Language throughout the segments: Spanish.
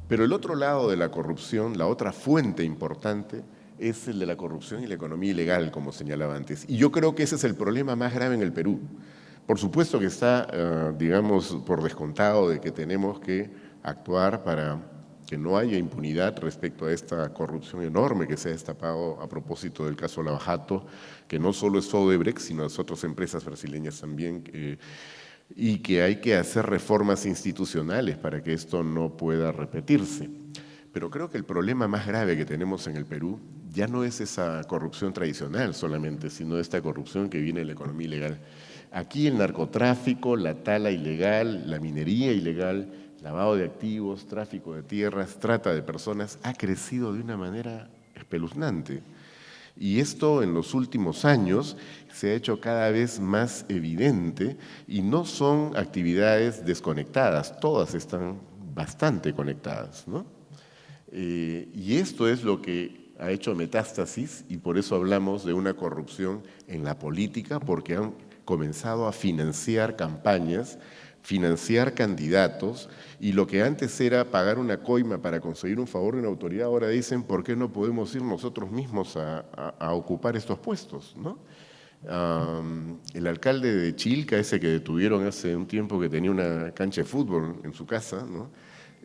Pero el otro lado de la corrupción, la otra fuente importante, es el de la corrupción y la economía ilegal, como señalaba antes. Y yo creo que ese es el problema más grave en el Perú. Por supuesto que está, digamos, por descontado de que tenemos que actuar para que no haya impunidad respecto a esta corrupción enorme que se ha destapado a propósito del caso Lava Jato, que no solo es Odebrecht, sino las otras empresas brasileñas también, y que hay que hacer reformas institucionales para que esto no pueda repetirse. Pero creo que el problema más grave que tenemos en el Perú ya no es esa corrupción tradicional solamente, sino esta corrupción que viene de la economía ilegal. Aquí el narcotráfico, la tala ilegal, la minería ilegal, lavado de activos, tráfico de tierras, trata de personas, ha crecido de una manera espeluznante. Y esto en los últimos años se ha hecho cada vez más evidente y no son actividades desconectadas, todas están bastante conectadas, ¿no? Y esto es lo que ha hecho metástasis y por eso hablamos de una corrupción en la política, porque han comenzado a financiar campañas, financiar candidatos, y lo que antes era pagar una coima para conseguir un favor de una autoridad, ahora dicen, ¿por qué no podemos ir nosotros mismos a ocupar estos puestos, ¿no? El alcalde de Chilca, ese que detuvieron hace un tiempo, que tenía una cancha de fútbol en su casa, ¿no?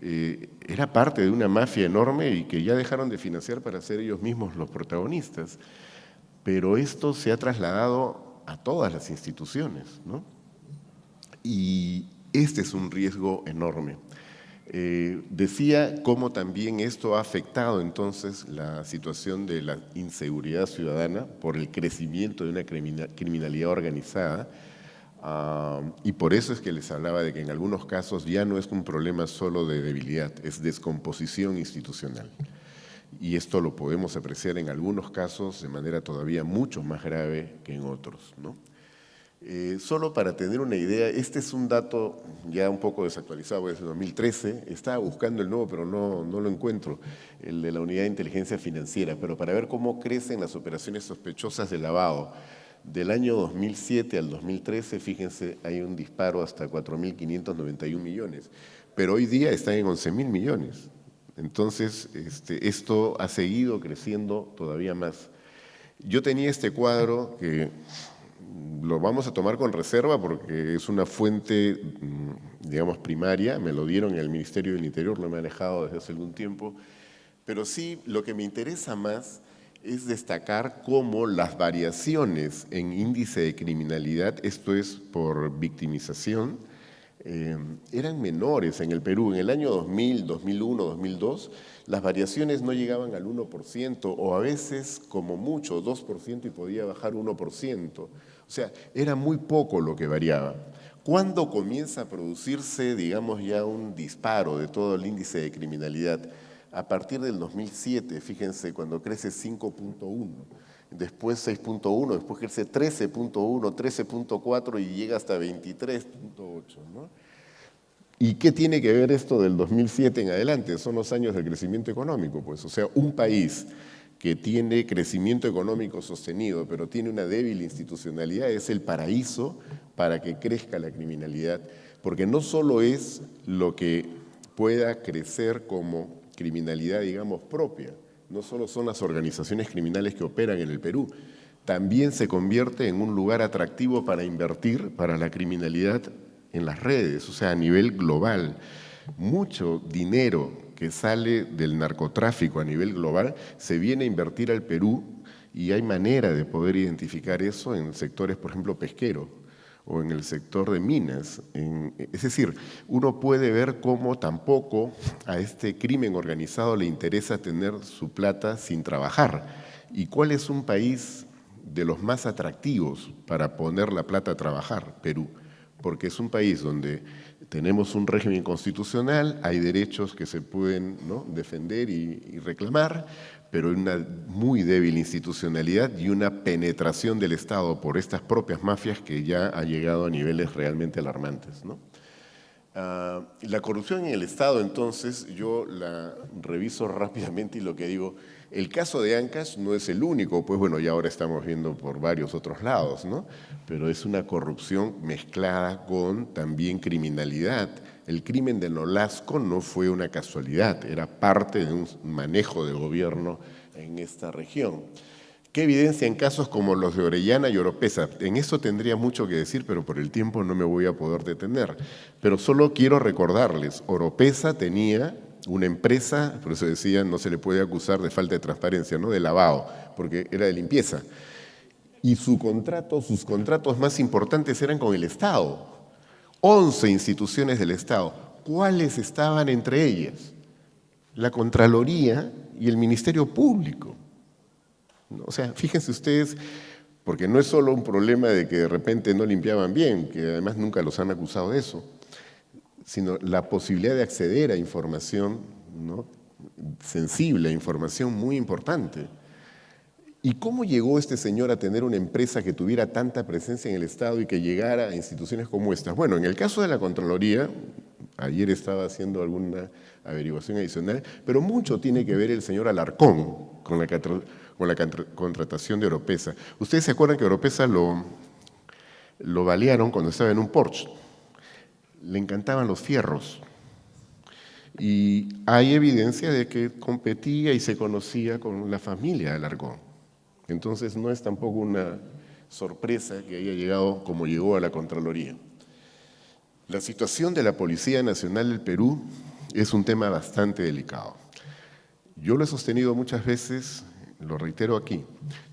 Era parte de una mafia enorme y que ya dejaron de financiar para ser ellos mismos los protagonistas. Pero esto se ha trasladado a todas las instituciones, ¿no? Y este es un riesgo enorme. Decía cómo también esto ha afectado entonces la situación de la inseguridad ciudadana por el crecimiento de una criminalidad organizada, y por eso es que les hablaba de que en algunos casos ya no es un problema solo de debilidad, es descomposición institucional. Y esto lo podemos apreciar en algunos casos de manera todavía mucho más grave que en otros, ¿no? Solo para tener una idea, este es un dato ya un poco desactualizado, desde 2013, estaba buscando el nuevo pero no lo encuentro, el de la Unidad de Inteligencia Financiera, pero para ver cómo crecen las operaciones sospechosas de lavado. Del año 2007 al 2013, fíjense, hay un disparo hasta 4.591 millones, pero hoy día están en 11.000 millones. Entonces, esto ha seguido creciendo todavía más. Yo tenía este cuadro que lo vamos a tomar con reserva porque es una fuente, digamos, primaria, me lo dieron en el Ministerio del Interior, lo he manejado desde hace algún tiempo, pero sí lo que me interesa más es destacar cómo las variaciones en índice de criminalidad, esto es por victimización, eran menores en el Perú. En el año 2000, 2001, 2002, las variaciones no llegaban al 1% o a veces como mucho 2% y podía bajar 1%. O sea, era muy poco lo que variaba. ¿Cuándo comienza a producirse, digamos, ya un disparo de todo el índice de criminalidad? A partir del 2007, fíjense, cuando crece 5.1, después 6.1, después crece 13.1, 13.4 y llega hasta 23.8, ¿no? ¿Y qué tiene que ver esto del 2007 en adelante? Son los años del crecimiento económico, pues. O sea, un país que tiene crecimiento económico sostenido, pero tiene una débil institucionalidad, es el paraíso para que crezca la criminalidad, porque no solo es lo que pueda crecer como criminalidad, digamos, propia, no solo son las organizaciones criminales que operan en el Perú, también se convierte en un lugar atractivo para invertir para la criminalidad en las redes, o sea, a nivel global. Mucho dinero que sale del narcotráfico a nivel global se viene a invertir al Perú y hay manera de poder identificar eso en sectores, por ejemplo, pesquero o en el sector de minas. Es decir, uno puede ver cómo tampoco a este crimen organizado le interesa tener su plata sin trabajar. ¿Y cuál es un país de los más atractivos para poner la plata a trabajar? Perú. Porque es un país donde tenemos un régimen constitucional, hay derechos que se pueden, ¿no?, defender y reclamar, pero una muy débil institucionalidad y una penetración del Estado por estas propias mafias que ya ha llegado a niveles realmente alarmantes, ¿no? La corrupción en el Estado, entonces, yo la reviso rápidamente y lo que digo, el caso de Ancash no es el único, pues bueno, ya ahora estamos viendo por varios otros lados, ¿no? Pero es una corrupción mezclada con también criminalidad el crimen de Nolasco no fue una casualidad, era parte de un manejo de gobierno en esta región. ¿Qué evidencia en casos como los de Orellana y Oropesa? En eso tendría mucho que decir, pero por el tiempo no me voy a poder detener. Pero solo quiero recordarles, Oropesa tenía una empresa, por eso decían, no se le puede acusar de falta de transparencia, ¿no? De lavado, porque era de limpieza. Y sus contratos más importantes eran con el Estado. 11 instituciones del Estado. ¿Cuáles estaban entre ellas? La Contraloría y el Ministerio Público. O sea, fíjense ustedes, porque no es solo un problema de que de repente no limpiaban bien, que además nunca los han acusado de eso, sino la posibilidad de acceder a información, ¿no?, sensible, a información muy importante. ¿Y cómo llegó este señor a tener una empresa que tuviera tanta presencia en el Estado y que llegara a instituciones como estas? Bueno, en el caso de la Contraloría, ayer estaba haciendo alguna averiguación adicional, pero mucho tiene que ver el señor Alarcón con la contratación de Oropesa. Ustedes se acuerdan que Oropesa lo balearon cuando estaba en un Porsche. Le encantaban los fierros. Y hay evidencia de que competía y se conocía con la familia de Alarcón. Entonces no es tampoco una sorpresa que haya llegado como llegó a la Contraloría. La situación de la Policía Nacional del Perú es un tema bastante delicado. Yo lo he sostenido muchas veces, lo reitero aquí,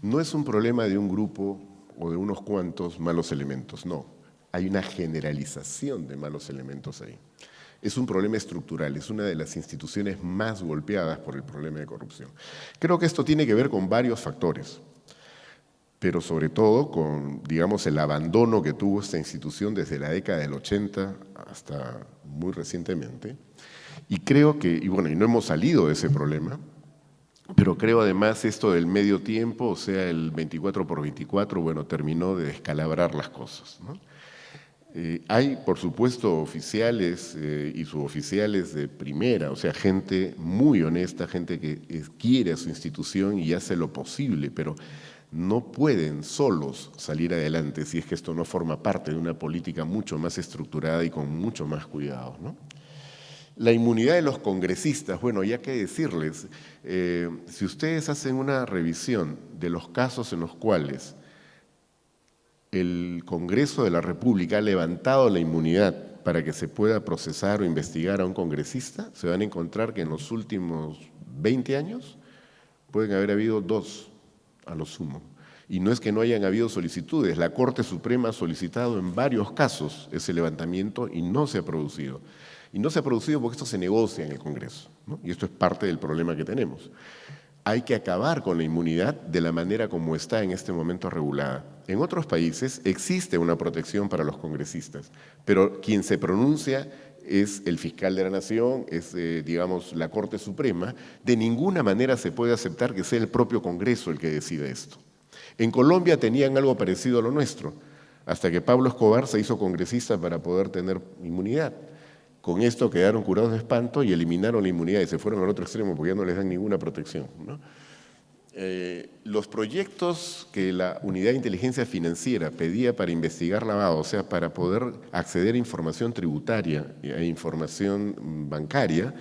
no es un problema de un grupo o de unos cuantos malos elementos, no. Hay una generalización de malos elementos ahí. Es un problema estructural, es una de las instituciones más golpeadas por el problema de corrupción. Creo que esto tiene que ver con varios factores, pero sobre todo con, digamos, el abandono que tuvo esta institución desde la década del 80 hasta muy recientemente. Y creo que, y bueno, y no hemos salido de ese problema, pero creo además esto del medio tiempo, o sea, el 24x24, bueno, terminó de descalabrar las cosas, ¿no? Hay, por supuesto, oficiales y suboficiales de primera, o sea, gente muy honesta, gente que quiere a su institución y hace lo posible, pero no pueden solos salir adelante si es que esto no forma parte de una política mucho más estructurada y con mucho más cuidado, ¿no? La inmunidad de los congresistas, bueno, ya que decirles, si ustedes hacen una revisión de los casos en los cuales el Congreso de la República ha levantado la inmunidad para que se pueda procesar o investigar a un congresista, se van a encontrar que en los últimos 20 años pueden haber habido 2 a lo sumo. Y no es que no hayan habido solicitudes, la Corte Suprema ha solicitado en varios casos ese levantamiento y no se ha producido. Y no se ha producido porque esto se negocia en el Congreso, ¿no? Y esto es parte del problema que tenemos. Hay que acabar con la inmunidad de la manera como está en este momento regulada. En otros países existe una protección para los congresistas, pero quien se pronuncia es el fiscal de la Nación, es, digamos, la Corte Suprema. De ninguna manera se puede aceptar que sea el propio Congreso el que decida esto. En Colombia tenían algo parecido a lo nuestro, hasta que Pablo Escobar se hizo congresista para poder tener inmunidad. Con esto quedaron curados de espanto y eliminaron la inmunidad y se fueron al otro extremo porque ya no les dan ninguna protección, ¿no? Los proyectos que la Unidad de Inteligencia Financiera pedía para investigar lavado, o sea, para poder acceder a información tributaria e información bancaria,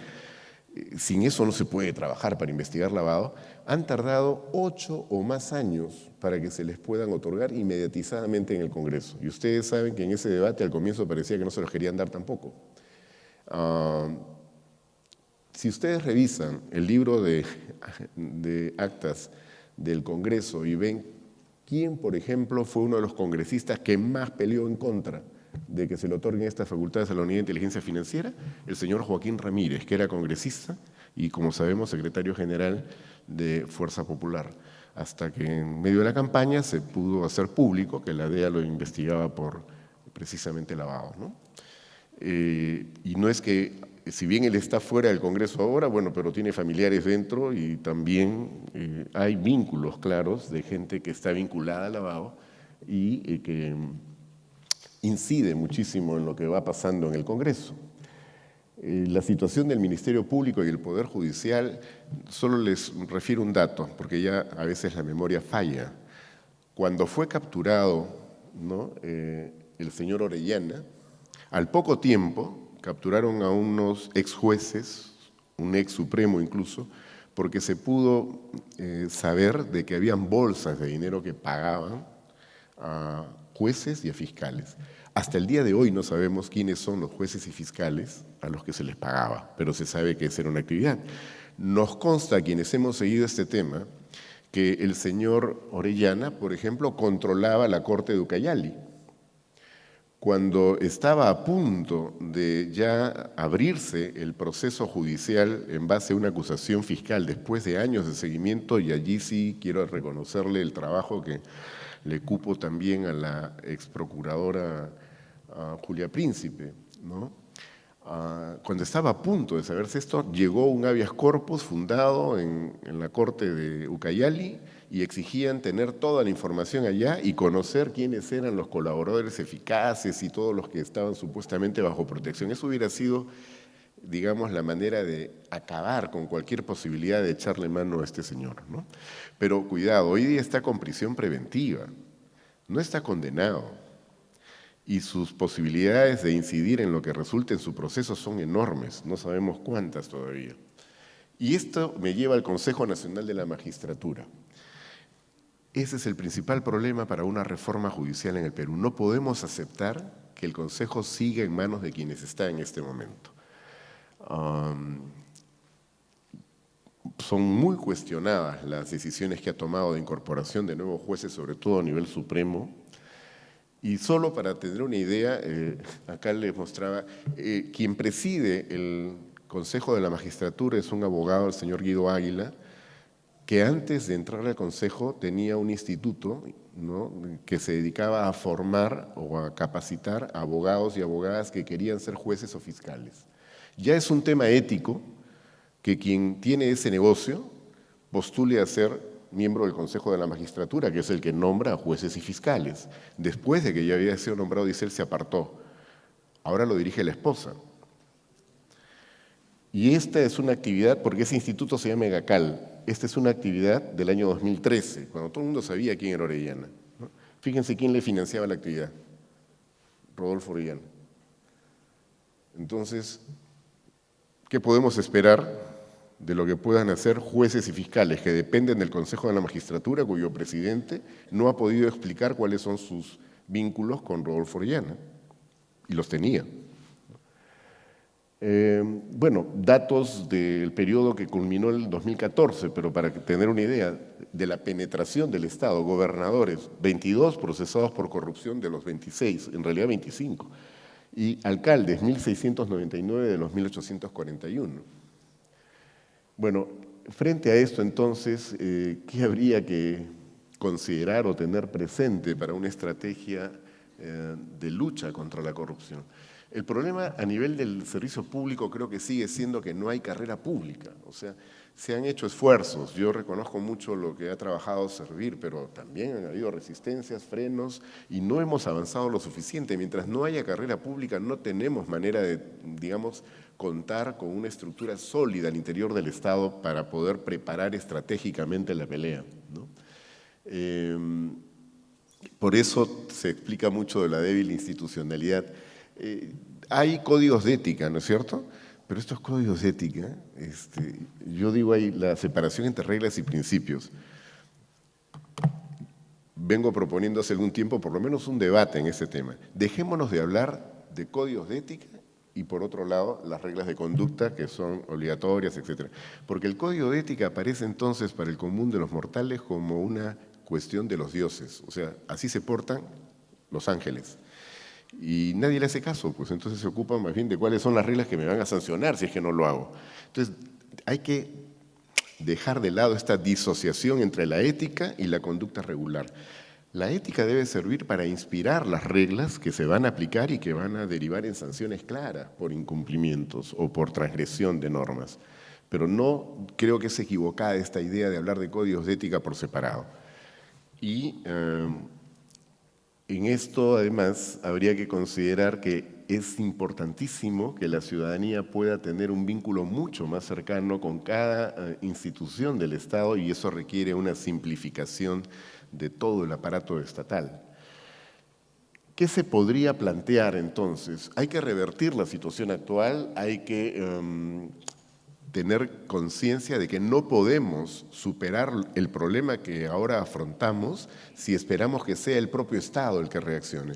sin eso no se puede trabajar para investigar lavado, han tardado 8 o más años para que se les puedan otorgar inmediatizadamente en el Congreso. Y ustedes saben que en ese debate al comienzo parecía que no se los querían dar tampoco. Si ustedes revisan el libro de actas del Congreso y ven quién, por ejemplo, fue uno de los congresistas que más peleó en contra de que se le otorguen estas facultades a la Unidad de Inteligencia Financiera, el señor Joaquín Ramírez, que era congresista y, como sabemos, secretario general de Fuerza Popular, hasta que en medio de la campaña se pudo hacer público que la DEA lo investigaba por precisamente lavado, ¿no? Y no es que, si bien él está fuera del Congreso ahora, bueno, pero tiene familiares dentro y también hay vínculos claros de gente que está vinculada al lavado y que incide muchísimo en lo que va pasando en el Congreso. La situación del Ministerio Público y el Poder Judicial, solo les refiero un dato, porque ya a veces la memoria falla. Cuando fue capturado, ¿no?, el señor Orellana, al poco tiempo capturaron a unos ex jueces, un ex supremo incluso, porque se pudo saber de que habían bolsas de dinero que pagaban a jueces y a fiscales. Hasta el día de hoy no sabemos quiénes son los jueces y fiscales a los que se les pagaba, pero se sabe que esa era una actividad. Nos consta, quienes hemos seguido este tema, que el señor Orellana, por ejemplo, controlaba la corte de Ucayali. Cuando estaba a punto de ya abrirse el proceso judicial en base a una acusación fiscal después de años de seguimiento, y allí sí quiero reconocerle el trabajo que le cupo también a la ex procuradora Julia Príncipe, ¿no? Cuando estaba a punto de saberse esto, llegó un habeas corpus fundado en la corte de Ucayali y exigían tener toda la información allá y conocer quiénes eran los colaboradores eficaces y todos los que estaban supuestamente bajo protección. Eso hubiera sido, digamos, la manera de acabar con cualquier posibilidad de echarle mano a este señor, ¿no? Pero cuidado, hoy día está con prisión preventiva, no está condenado. Y sus posibilidades de incidir en lo que resulte en su proceso son enormes, no sabemos cuántas todavía. Y esto me lleva al Consejo Nacional de la Magistratura. Ese es el principal problema para una reforma judicial en el Perú. No podemos aceptar que el Consejo siga en manos de quienes está en este momento. Son muy cuestionadas las decisiones que ha tomado de incorporación de nuevos jueces, sobre todo a nivel supremo. Y solo para tener una idea, acá les mostraba, quien preside el Consejo de la Magistratura es un abogado, el señor Guido Águila, que antes de entrar al Consejo tenía un instituto, ¿no?, que se dedicaba a formar o a capacitar a abogados y abogadas que querían ser jueces o fiscales. Ya es un tema ético que quien tiene ese negocio postule a ser miembro del Consejo de la Magistratura, que es el que nombra a jueces y fiscales. Después de que ya había sido nombrado, dice él, se apartó. Ahora lo dirige la esposa. Y esta es una actividad, porque ese instituto se llama EGACAL, esta es una actividad del año 2013, cuando todo el mundo sabía quién era Orellana, ¿no? Fíjense quién le financiaba la actividad, Rodolfo Orellana. Entonces, ¿qué podemos esperar de lo que puedan hacer jueces y fiscales que dependen del Consejo de la Magistratura, cuyo presidente no ha podido explicar cuáles son sus vínculos con Rodolfo Orellana? Y los tenía. Bueno, datos del periodo que culminó en el 2014, pero para tener una idea de la penetración del Estado, gobernadores, 22 procesados por corrupción de los 26, en realidad 25, y alcaldes, 1.699 de los 1.841. Bueno, frente a esto entonces, ¿qué habría que considerar o tener presente para una estrategia de lucha contra la corrupción? El problema a nivel del servicio público creo que sigue siendo que no hay carrera pública, o sea, se han hecho esfuerzos, yo reconozco mucho lo que ha trabajado Servir, pero también han habido resistencias, frenos, y no hemos avanzado lo suficiente. Mientras no haya carrera pública no tenemos manera de, digamos, contar con una estructura sólida al interior del Estado para poder preparar estratégicamente la pelea, ¿no? Por eso se explica mucho de la débil institucionalidad. Hay códigos de ética, ¿no es cierto? Pero estos códigos de ética, yo digo ahí la separación entre reglas y principios. Vengo proponiendo hace algún tiempo por lo menos un debate en ese tema. Dejémonos de hablar de códigos de ética y por otro lado las reglas de conducta que son obligatorias, etc. Porque el código de ética aparece entonces para el común de los mortales como una cuestión de los dioses. O sea, así se portan los ángeles. Y nadie le hace caso, pues entonces se ocupan más bien de cuáles son las reglas que me van a sancionar si es que no lo hago. Entonces, hay que dejar de lado esta disociación entre la ética y la conducta regular. La ética debe servir para inspirar las reglas que se van a aplicar y que van a derivar en sanciones claras por incumplimientos o por transgresión de normas. Pero no creo que es equivocada esta idea de hablar de códigos de ética por separado. Y en esto, además, habría que considerar que es importantísimo que la ciudadanía pueda tener un vínculo mucho más cercano con cada institución del Estado y eso requiere una simplificación de todo el aparato estatal. ¿Qué se podría plantear entonces? Hay que revertir la situación actual, hay que tener conciencia de que no podemos superar el problema que ahora afrontamos si esperamos que sea el propio Estado el que reaccione.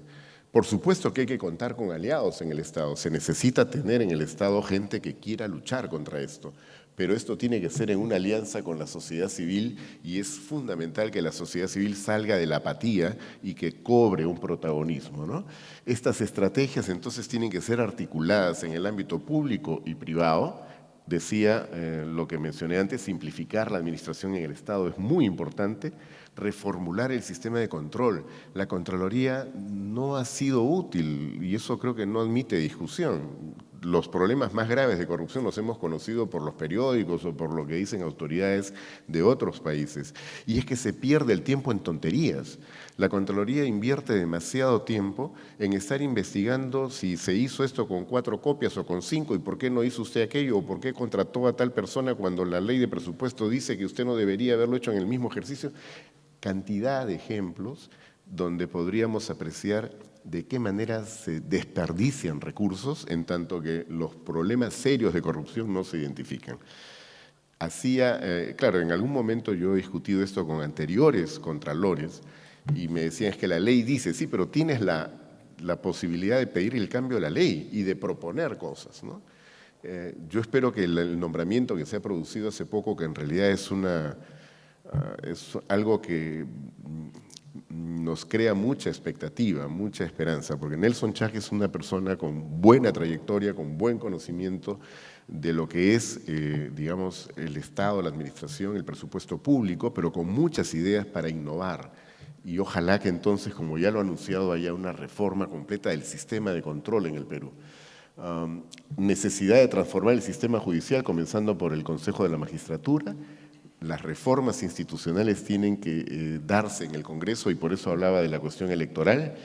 Por supuesto que hay que contar con aliados en el Estado, se necesita tener en el Estado gente que quiera luchar contra esto, pero esto tiene que ser en una alianza con la sociedad civil y es fundamental que la sociedad civil salga de la apatía y que cobre un protagonismo, ¿no? Estas estrategias entonces tienen que ser articuladas en el ámbito público y privado. Decía lo que mencioné antes, simplificar la administración en el Estado es muy importante, reformular el sistema de control. La Contraloría no ha sido útil y eso creo que no admite discusión. Los problemas más graves de corrupción los hemos conocido por los periódicos o por lo que dicen autoridades de otros países. Y es que se pierde el tiempo en tonterías. La Contraloría invierte demasiado tiempo en estar investigando si se hizo esto con 4 copias o con 5 y por qué no hizo usted aquello o por qué contrató a tal persona cuando la ley de presupuesto dice que usted no debería haberlo hecho en el mismo ejercicio. Cantidad de ejemplos donde podríamos apreciar de qué manera se desperdician recursos en tanto que los problemas serios de corrupción no se identifican. Claro, en algún momento yo he discutido esto con anteriores contralores y me decían es que la ley dice, sí, pero tienes la posibilidad de pedir el cambio de la ley y de proponer cosas, ¿no? Yo espero que el nombramiento que se ha producido hace poco, que en realidad es algo que nos crea mucha expectativa, mucha esperanza, porque Nelson Chaj es una persona con buena trayectoria, con buen conocimiento de lo que es, digamos, el Estado, la administración, el presupuesto público, pero con muchas ideas para innovar. Y ojalá que entonces, como ya lo ha anunciado, haya una reforma completa del sistema de control en el Perú. Necesidad de transformar el sistema judicial, comenzando por el Consejo de la Magistratura. Las reformas institucionales tienen que darse en el Congreso y por eso hablaba de la cuestión electoral.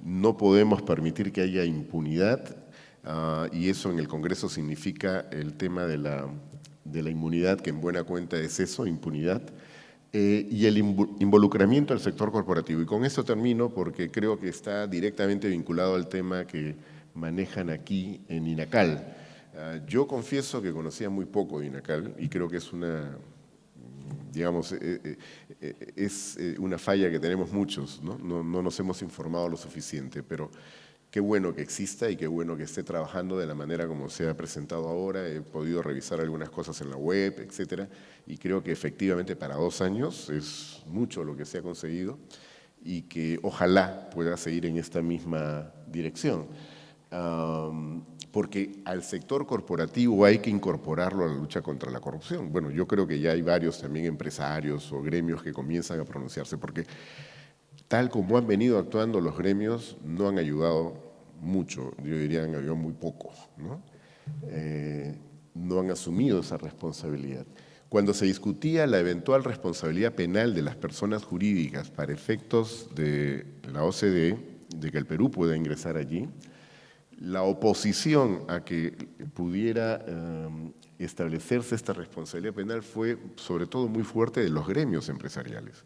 No podemos permitir que haya impunidad y eso en el Congreso significa el tema de la inmunidad, que en buena cuenta es eso, impunidad, y el involucramiento del sector corporativo. Y con esto termino porque creo que está directamente vinculado al tema que manejan aquí en INACAL. Yo confieso que conocía muy poco de INACAL y creo que es una falla que tenemos muchos, ¿no? No nos hemos informado lo suficiente, pero qué bueno que exista y qué bueno que esté trabajando de la manera como se ha presentado ahora. He podido revisar algunas cosas en la web, etcétera, y creo que efectivamente para 2 años es mucho lo que se ha conseguido y que ojalá pueda seguir en esta misma dirección. Porque al sector corporativo hay que incorporarlo a la lucha contra la corrupción. Bueno, yo creo que ya hay varios también empresarios o gremios que comienzan a pronunciarse, porque tal como han venido actuando los gremios, no han ayudado mucho, yo diría han ayudado muy poco, ¿no? No han asumido esa responsabilidad. Cuando se discutía la eventual responsabilidad penal de las personas jurídicas para efectos de la OCDE, de que el Perú pueda ingresar allí, la oposición a que pudiera establecerse esta responsabilidad penal fue sobre todo muy fuerte de los gremios empresariales.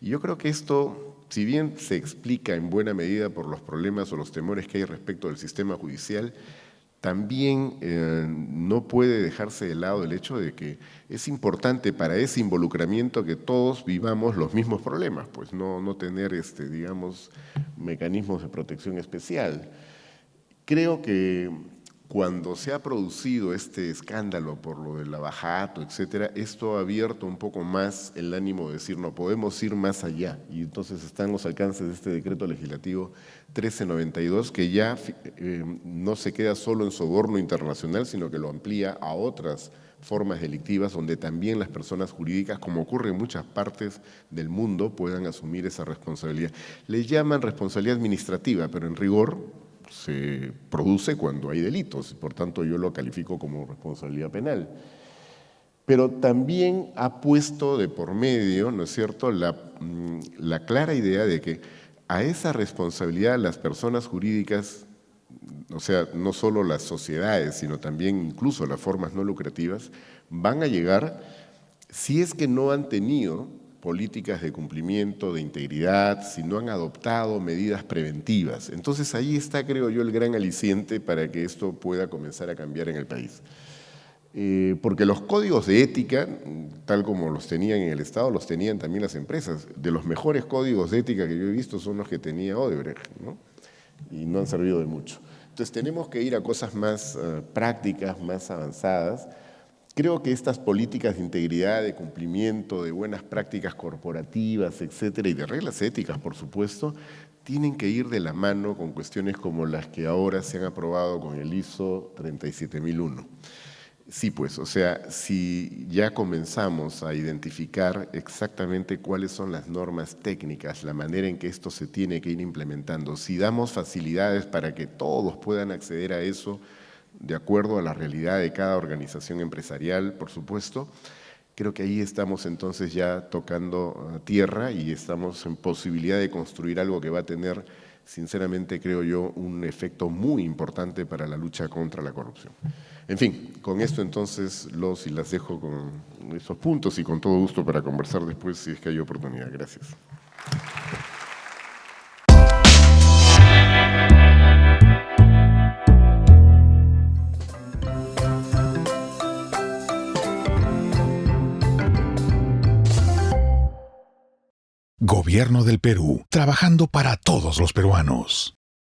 Y yo creo que esto, si bien se explica en buena medida por los problemas o los temores que hay respecto del sistema judicial, también no puede dejarse de lado el hecho de que es importante para ese involucramiento que todos vivamos los mismos problemas, pues no tener, digamos, mecanismos de protección especial. Creo que cuando se ha producido este escándalo por lo de la Baja Hato, etcétera, esto ha abierto un poco más el ánimo de decir no podemos ir más allá y entonces están los alcances de este decreto legislativo 1392 que ya no se queda solo en soborno internacional, sino que lo amplía a otras formas delictivas donde también las personas jurídicas, como ocurre en muchas partes del mundo, puedan asumir esa responsabilidad. Le llaman responsabilidad administrativa, pero en rigor se produce cuando hay delitos, por tanto yo lo califico como responsabilidad penal. Pero también ha puesto de por medio, ¿no es cierto?, la clara idea de que a esa responsabilidad las personas jurídicas, o sea, no solo las sociedades, sino también incluso las formas no lucrativas, van a llegar si es que no han tenido políticas de cumplimiento, de integridad, si no han adoptado medidas preventivas. Entonces ahí está, creo yo, el gran aliciente para que esto pueda comenzar a cambiar en el país. Porque los códigos de ética, tal como los tenían en el Estado, los tenían también las empresas. De los mejores códigos de ética que yo he visto son los que tenía Odebrecht, ¿no? Y no han servido de mucho. Entonces tenemos que ir a cosas más prácticas, más avanzadas. Creo que estas políticas de integridad, de cumplimiento, de buenas prácticas corporativas, etcétera, y de reglas éticas, por supuesto, tienen que ir de la mano con cuestiones como las que ahora se han aprobado con el ISO 37001. Sí, pues, o sea, si ya comenzamos a identificar exactamente cuáles son las normas técnicas, la manera en que esto se tiene que ir implementando, si damos facilidades para que todos puedan acceder a eso de acuerdo a la realidad de cada organización empresarial, por supuesto, creo que ahí estamos entonces ya tocando tierra y estamos en posibilidad de construir algo que va a tener, sinceramente, creo yo, un efecto muy importante para la lucha contra la corrupción. En fin, con esto entonces los y las dejo con esos puntos y con todo gusto para conversar después si es que hay oportunidad. Gracias. Gobierno del Perú, trabajando para todos los peruanos.